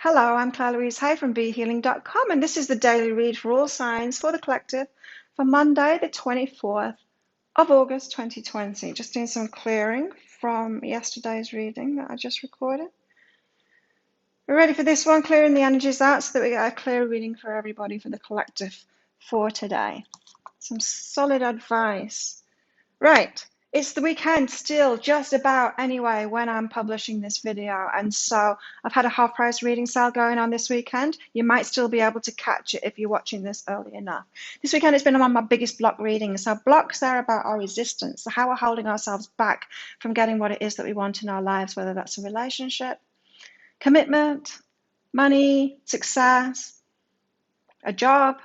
Hello, I'm Claire Louise Hay from BeHealing.com, and this is the daily read for all signs for the collective for Monday, the 24th of August 2020. Just doing some clearing from yesterday's reading that I just recorded. We're ready for this one, clearing the energies out so that we get a clear reading for everybody for the collective for today. Some solid advice. Right, it's the weekend still, just about anyway, when I'm publishing this video. And so I've had a half price reading sale going on this weekend. You might still be able to catch it if you're watching this early enough. This weekend has been one of my biggest block readings. So blocks are about our resistance, so how we're holding ourselves back from getting what it is that we want in our lives, whether that's a relationship, commitment, money, success, a job,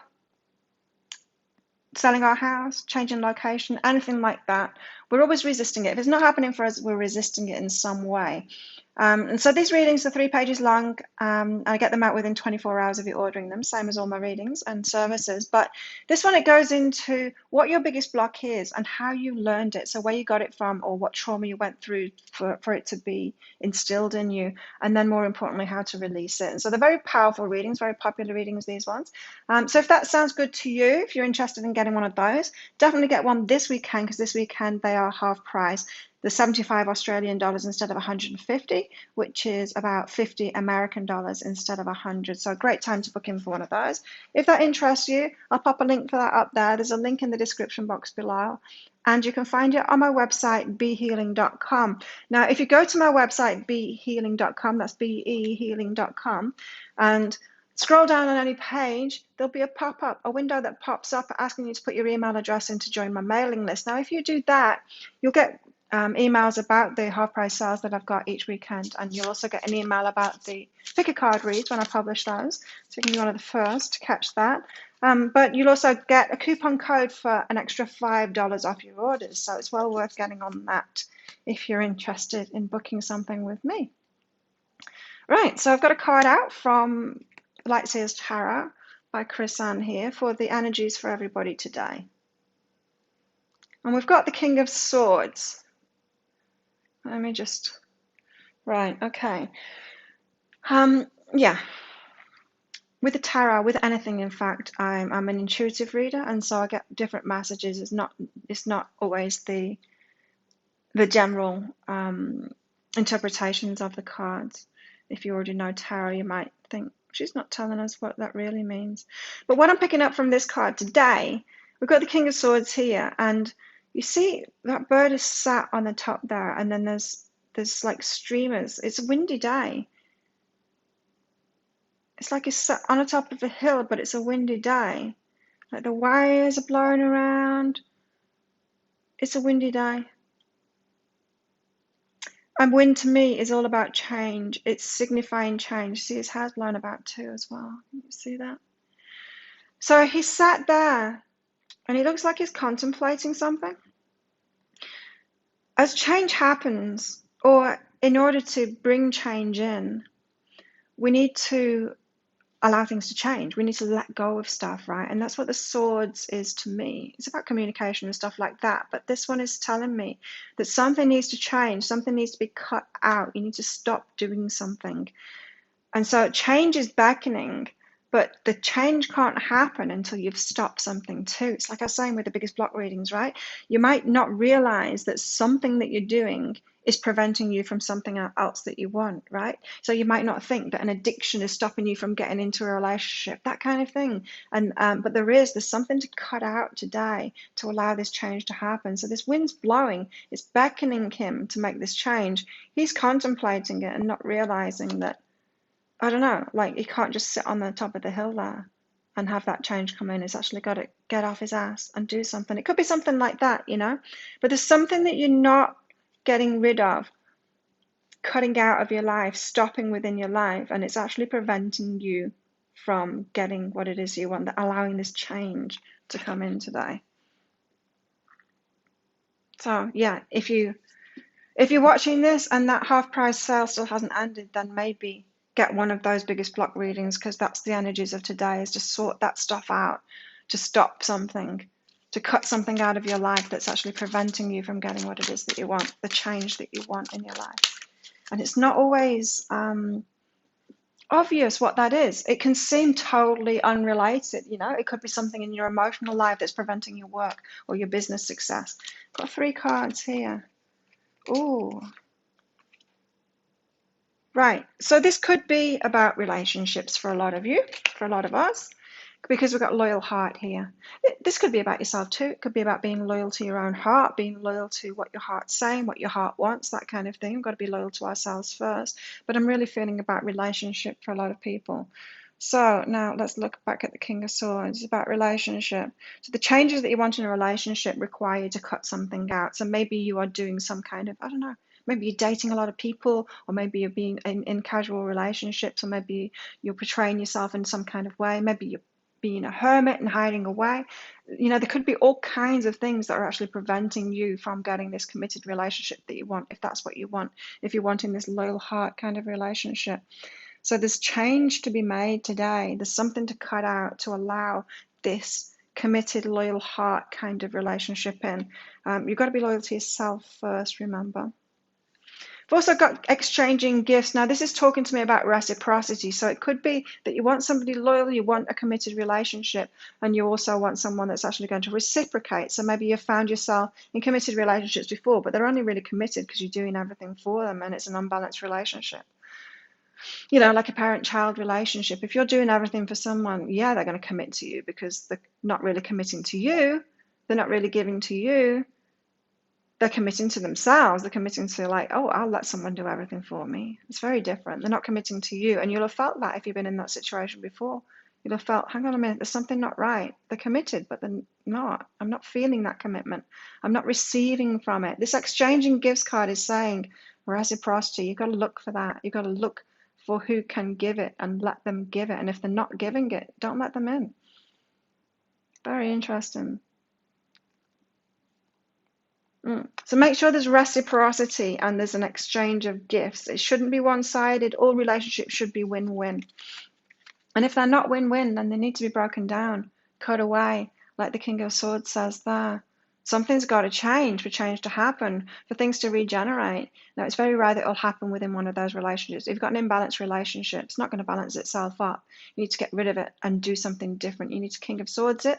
selling our house, changing location, anything like that. We're always resisting it. If it's not happening for us, we're resisting it in some way. And so these readings are 3 pages long. I get them out within 24 hours of you ordering them, same as all my readings and services. But this one, it goes into what your biggest block is and how you learned it. So where you got it from or what trauma you went through for it to be instilled in you. And then more importantly, how to release it. And so they're very powerful readings, very popular readings, these ones. So if that sounds good to you, if you're interested in getting one of those, definitely get one this weekend, because this weekend they are half price. The 75 Australian dollars instead of 150, which is about 50 American dollars instead of 100. So a great time to book in for one of those. If that interests you, I'll pop a link for that up there. There's a link in the description box below. And you can find it on my website, behealing.com. Now, if you go to my website, behealing.com, that's behealing.com, and scroll down on any page, there'll be a pop-up, a window that pops up asking you to put your email address in to join my mailing list. Now, if you do that, you'll get emails about the half price sales that I've got each weekend, and you'll also get an email about the pick a card reads when I publish those, so you can be one of the first to catch that. But you'll also get a coupon code for an extra $5 off your orders, so it's well worth getting on that if you're interested in booking something with me. Right, so I've got a card out from Lightseers Tarot by Chris Ann here for the energies for everybody today. And we've got the King of Swords. Let me just, right, okay. Yeah, with the tarot, with anything, in fact, I'm an intuitive reader, and so I get different messages. It's not always the general interpretations of the cards. If you already know tarot, you might think she's not telling us what that really means. But what I'm picking up from this card today, we've got the King of Swords here, and you see that bird is sat on the top there, and then there's like streamers. It's a windy day. It's like it's sat on the top of a hill, but it's a windy day. Like the wires are blowing around. It's a windy day. And wind to me is all about change. It's signifying change. See, his hair's blown about too as well. You see that? So he sat there, and he looks like he's contemplating something. As change happens, or in order to bring change in, we need to allow things to change. We need to let go of stuff, right? And that's what the swords is to me. It's about communication and stuff like that. But this one is telling me that something needs to change. Something needs to be cut out. You need to stop doing something. And so change is beckoning, but the change can't happen until you've stopped something too. It's like I was saying with the biggest block readings, right? You might not realize that something that you're doing is preventing you from something else that you want, right? So you might not think that an addiction is stopping you from getting into a relationship, that kind of thing. And but there's something to cut out today to allow this change to happen. So this wind's blowing, it's beckoning him to make this change. He's contemplating it and not realizing that, I don't know, like he can't just sit on the top of the hill there and have that change come in. It's actually got to get off his ass and do something. It could be something like that, you know, but there's something that you're not getting rid of, cutting out of your life, stopping within your life, and it's actually preventing you from getting what it is you want, allowing this change to come in today. So yeah, if you're watching this and that half price sale still hasn't ended, then maybe get one of those biggest block readings, because that's the energies of today, is to sort that stuff out, to stop something, to cut something out of your life that's actually preventing you from getting what it is that you want, the change that you want in your life. And it's not always obvious what that is. It can seem totally unrelated, it could be something in your emotional life that's preventing your work or your business success. Got 3 cards here. Ooh, right. So this could be about relationships for a lot of you, for a lot of us, because we've got loyal heart here. This could be about yourself too. It could be about being loyal to your own heart, being loyal to what your heart's saying, what your heart wants, that kind of thing. We've got to be loyal to ourselves first. But I'm really feeling about relationship for a lot of people. So now let's look back at the King of Swords. It's about relationship. So the changes that you want in a relationship require you to cut something out. So maybe you are doing some kind of, I don't know, maybe you're dating a lot of people, or maybe you're being in casual relationships, or maybe you're portraying yourself in some kind of way. Maybe you're being a hermit and hiding away. There could be all kinds of things that are actually preventing you from getting this committed relationship that you want, if that's what you want, if you're wanting this loyal heart kind of relationship. So there's change to be made today. There's something to cut out to allow this committed, loyal heart kind of relationship in. You've got to be loyal to yourself first, remember. I've also got exchanging gifts. Now, this is talking to me about reciprocity. So it could be that you want somebody loyal, you want a committed relationship, and you also want someone that's actually going to reciprocate. So maybe you've found yourself in committed relationships before, but they're only really committed because you're doing everything for them, and it's an unbalanced relationship. Like a parent-child relationship. If you're doing everything for someone, yeah, they're going to commit to you because they're not really committing to you. They're not really giving to you. They're committing to themselves. They're committing to like, oh, I'll let someone do everything for me. It's very different. They're not committing to you. And you'll have felt that if you've been in that situation before. You'll have felt, hang on a minute, there's something not right. They're committed, but they're not. I'm not feeling that commitment. I'm not receiving from it. This exchanging gifts card is saying reciprocity. You've got to look for that. You've got to look for who can give it and let them give it. And if they're not giving it, don't let them in. Very interesting. So make sure there's reciprocity and there's an exchange of gifts. It shouldn't be one-sided. All relationships should be win-win. And if they're not win-win, then they need to be broken down, cut away, like the King of Swords says there. Something's got to change for change to happen, for things to regenerate. Now, it's very rare that it'll happen within one of those relationships. If you've got an imbalanced relationship, it's not going to balance itself up. You need to get rid of it and do something different. You need to King of Swords it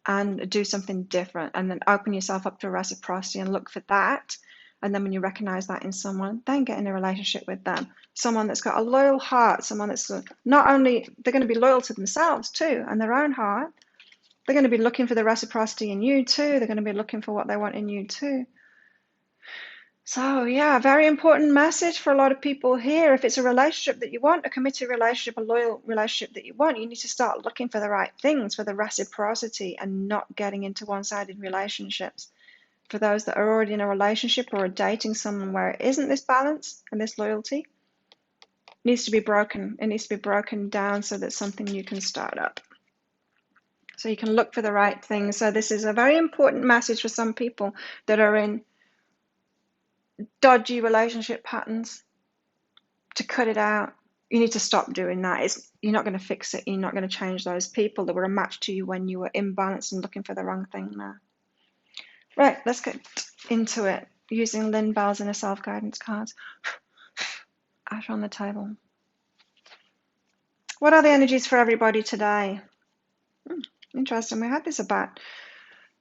and do something different, and then open yourself up to reciprocity and look for that. And then when you recognize that in someone, then get in a relationship with them. Someone that's got a loyal heart, someone that's not only, they're going to be loyal to themselves too and their own heart, they're going to be looking for the reciprocity in you too. They're going to be looking for what they want in you too. So yeah, very important message for a lot of people here. If it's a relationship that you want, a committed relationship, a loyal relationship that you want, you need to start looking for the right things, for the reciprocity, and not getting into one-sided relationships. For those that are already in a relationship or are dating someone where it isn't this balance and this loyalty, it needs to be broken. It needs to be broken down so that something new can start up. So you can look for the right things. So this is a very important message for some people that are in dodgy relationship patterns, to cut it out. You need to stop doing that. You're not going to fix it. You're not going to change those people that were a match to you when you were imbalanced and looking for the wrong thing now. Right, let's get into it using Lynn Bell's inner self-guidance cards. Ash on the table. What are the energies for everybody today? Interesting. We had this about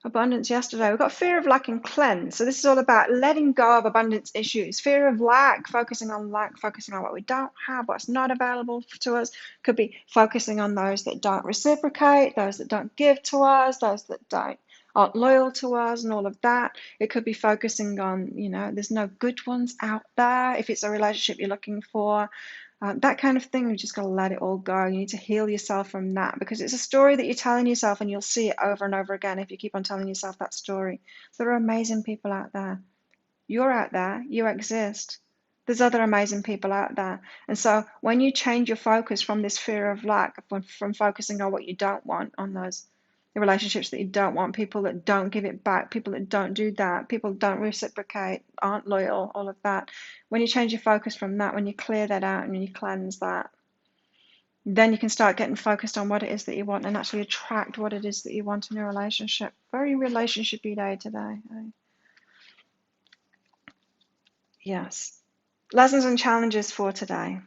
abundance yesterday. We've got fear of lack and cleanse. So this is all about letting go of abundance issues. Fear of lack, focusing on what we don't have, what's not available to us. Could be focusing on those that don't reciprocate, those that don't give to us, those that aren't loyal to us, and all of that. It could be focusing on, there's no good ones out there. If it's a relationship you're looking for, that kind of thing, you just got to let it all go. You need to heal yourself from that, because it's a story that you're telling yourself, and you'll see it over and over again if you keep on telling yourself that story. There are amazing people out there. You're out there. You exist. There's other amazing people out there. And so when you change your focus from this fear of lack, from focusing on what you don't want, on the relationships that you don't want, people that don't give it back, people that don't do that, people that don't reciprocate, aren't loyal, all of that. When you change your focus from that, when you clear that out and when you cleanse that, then you can start getting focused on what it is that you want and actually attract what it is that you want in a relationship. Very relationship-y day today. Yes. Lessons and challenges for today.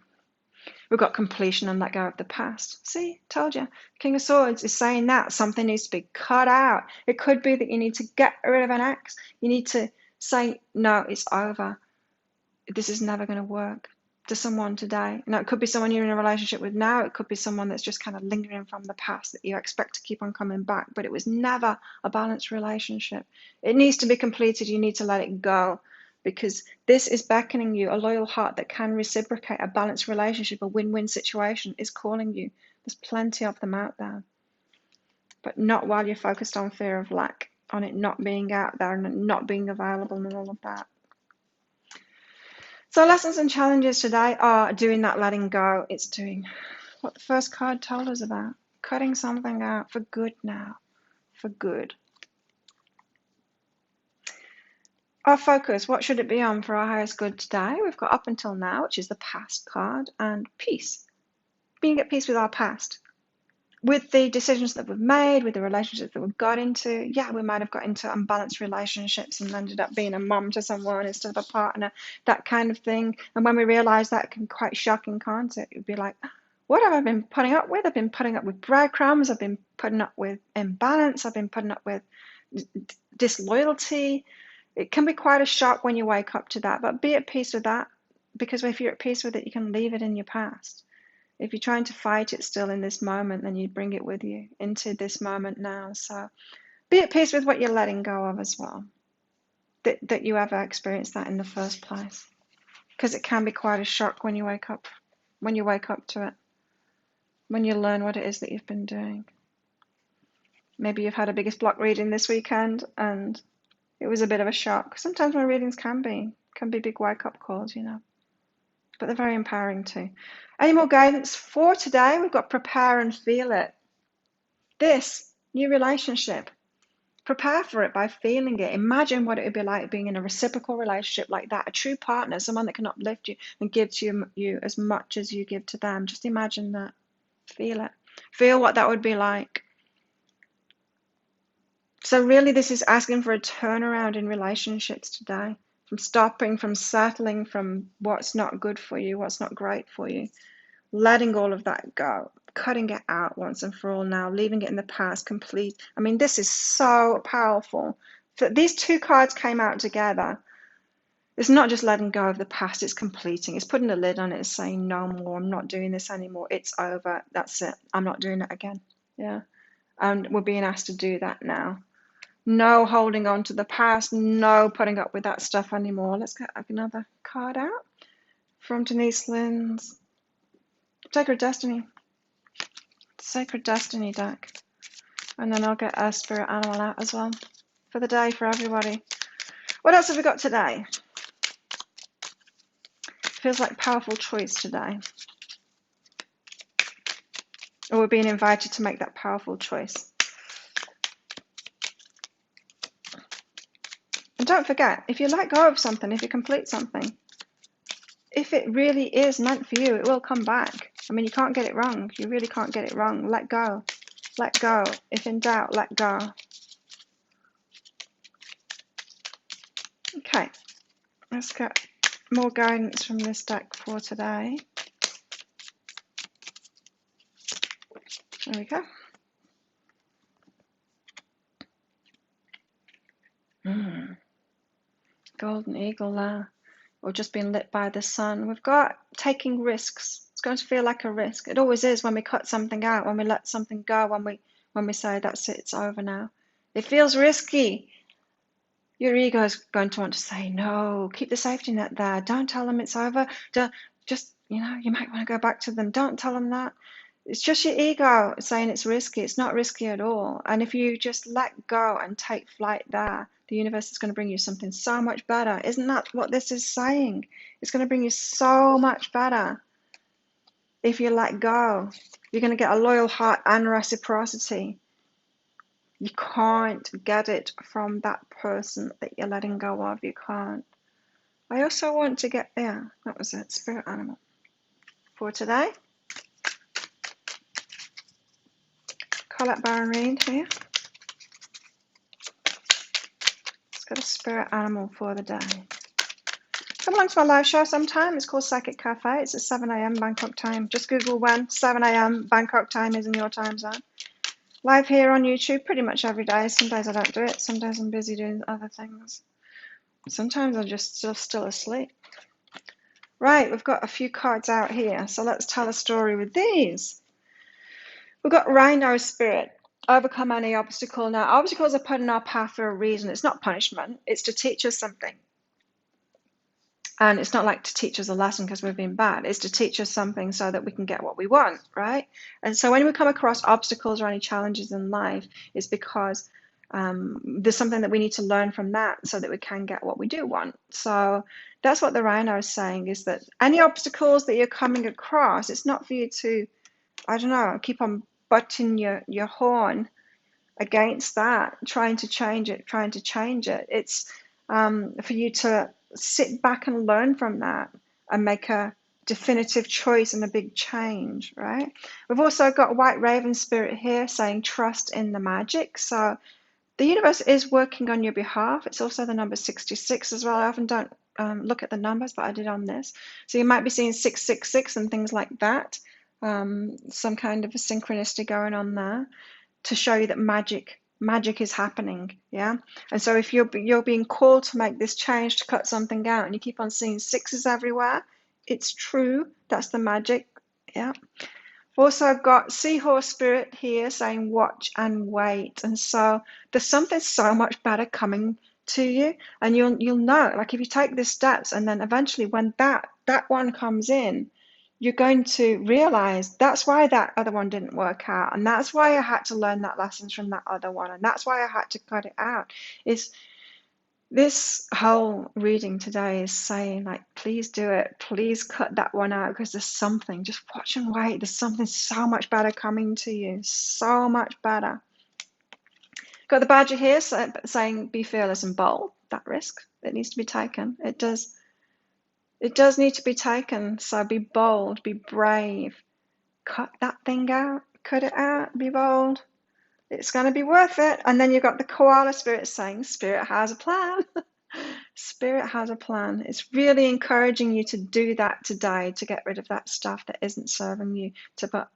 We've got completion and let go of the past. See, told you. King of Swords is saying that something needs to be cut out. It could be that you need to get rid of an ex. You need to say, no, it's over. This is never going to work, to someone today. Now, it could be someone you're in a relationship with now. It could be someone that's just kind of lingering from the past that you expect to keep on coming back, but it was never a balanced relationship. It needs to be completed. You need to let it go, because this is beckoning you. A loyal heart that can reciprocate, a balanced relationship, a win-win situation is calling you. There's plenty of them out there, but not while you're focused on fear of lack, on it not being out there and not being available and all of that. So lessons and challenges today are doing that letting go. It's doing what the first card told us about, cutting something out for good now, for good. Our focus, what should it be on for our highest good today? We've got up until now, which is the past card, and peace. Being at peace with our past. With the decisions that we've made, with the relationships that we've got into, yeah, we might have got into unbalanced relationships and ended up being a mum to someone instead of a partner, that kind of thing. And when we realise that, it can be quite shocking, can't it? It would be like, what have I been putting up with? I've been putting up with breadcrumbs. I've been putting up with imbalance. I've been putting up with disloyalty. It can be quite a shock when you wake up to that, but be at peace with that, because if you're at peace with it, you can leave it in your past. If you're trying to fight it still in this moment, then you bring it with you into this moment now. So be at peace with what you're letting go of as well, that you ever experienced that in the first place, because it can be quite a shock when you wake up to it, when you learn what it is that you've been doing. Maybe you've had a biggest block reading this weekend and it was a bit of a shock. Sometimes my readings can be big wake-up calls, but they're very empowering too. Any more guidance for today? We've got prepare and feel it. This new relationship, prepare for it by feeling it. Imagine what it would be like being in a reciprocal relationship like that, a true partner, someone that can uplift you and give to you as much as you give to them. Just imagine that. Feel it. Feel what that would be like. So really, this is asking for a turnaround in relationships today, from stopping, from settling, from what's not good for you, what's not great for you, letting all of that go, cutting it out once and for all now, leaving it in the past, complete. I mean, this is so powerful. So these two cards came out together. It's not just letting go of the past, it's completing. It's putting a lid on it. It's saying, no more, I'm not doing this anymore. It's over. That's it. I'm not doing it again. Yeah. And we're being asked to do that now. No holding on to the past, no putting up with that stuff anymore. Let's get another card out from Denise Lynn's Sacred Destiny deck. And then I'll get a spirit animal out as well for the day for everybody. What else have we got today? Feels like powerful choice today. Or we're being invited to make that powerful choice. And don't forget, if you let go of something, if you complete something, if it really is meant for you, it will come back. I mean, you can't get it wrong. You really can't get it wrong. Let go. Let go. If in doubt, let go. Okay, let's get more guidance from this deck for today. There we go. Golden eagle there, or just being lit by the sun. We've got taking risks. It's going to feel like a risk. It always is when we cut something out, when we let something go, when we say that's it, it's over now. It feels risky. Your ego is going to want to say no. Keep the safety net there. Don't tell them it's over. Just you might want to go back to them. Don't tell them that. It's just your ego saying it's risky. It's not risky at all. And if you just let go and take flight there, the universe is going to bring you something so much better. Isn't that what this is saying? It's going to bring you so much better if you let go. You're going to get a loyal heart and reciprocity. You can't get it from that person that you're letting go of. You can't. I also want to get there. That was it. Spirit animal for today. Colette Baron Reed here. Let's get a spirit animal for the day. Come along to my live show sometime. It's called Psychic Cafe. It's at 7 a.m. Bangkok time. Just Google when 7 a.m. Bangkok time is in your time zone. Live here on YouTube pretty much every day. Some days I don't do it. Some days I'm busy doing other things. Sometimes I'm just still asleep. Right, we've got a few cards out here. So let's tell a story with these. We've got Rhino Spirit. Overcome any obstacle. Now, obstacles are put in our path for a reason. It's not punishment. It's to teach us something. And it's not like to teach us a lesson because we've been bad. It's to teach us something so that we can get what we want, right? And so when we come across obstacles or any challenges in life, it's because there's something that we need to learn from that so that we can get what we do want. So that's what the rhino is saying, is that any obstacles that you're coming across, it's not for you to, I don't know, keep on butting your horn against that, trying to change it. It's for you to sit back and learn from that and make a definitive choice and a big change, right? We've also got White Raven Spirit here saying trust in the magic. So the universe is working on your behalf. It's also the number 66 as well. I often don't look at the numbers, but I did on this. So you might be seeing 666 and things like that. Some kind of a synchronicity going on there to show you that magic is happening, yeah. And so if you're being called to make this change, to cut something out, and you keep on seeing sixes everywhere, it's true. That's the magic, yeah. Also, I've got Seahorse Spirit here saying watch and wait. And so there's something so much better coming to you, and you'll know, like if you take the steps, and then eventually when that one comes in, you're going to realize that's why that other one didn't work out, and that's why I had to learn that lessons from that other one, and that's why I had to cut it out. Is this whole reading today is saying, like, please do it. Please cut that one out, because there's something. Just watch and wait. There's something so much better coming to you. So much better. Got the badger here saying be fearless and bold. That risk, it needs to be taken. It does need to be taken. So be bold, be brave. Cut that thing out. Cut it out. Be bold. It's going to be worth it. And then you've got the koala spirit saying spirit has a plan. Spirit has a plan. It's really encouraging you to do that today, to get rid of that stuff that isn't serving you, to put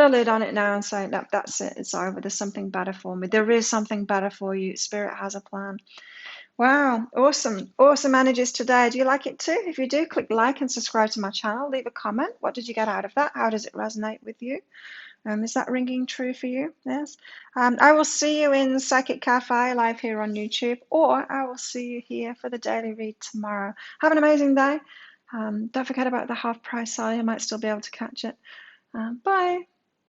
a lid on it now and say, no, that's it, it's over. There's something better for me. There is something better for you. Spirit has a plan. Wow, awesome. Awesome energies today. Do you like it too? If you do, click like and subscribe to my channel. Leave a comment. What did you get out of that? How does it resonate with you? Is that ringing true for you? Yes. I will see you in Psychic Cafe live here on YouTube, or I will see you here for the daily read tomorrow. Have an amazing day. Don't forget about the half price sale. You might still be able to catch it. Bye.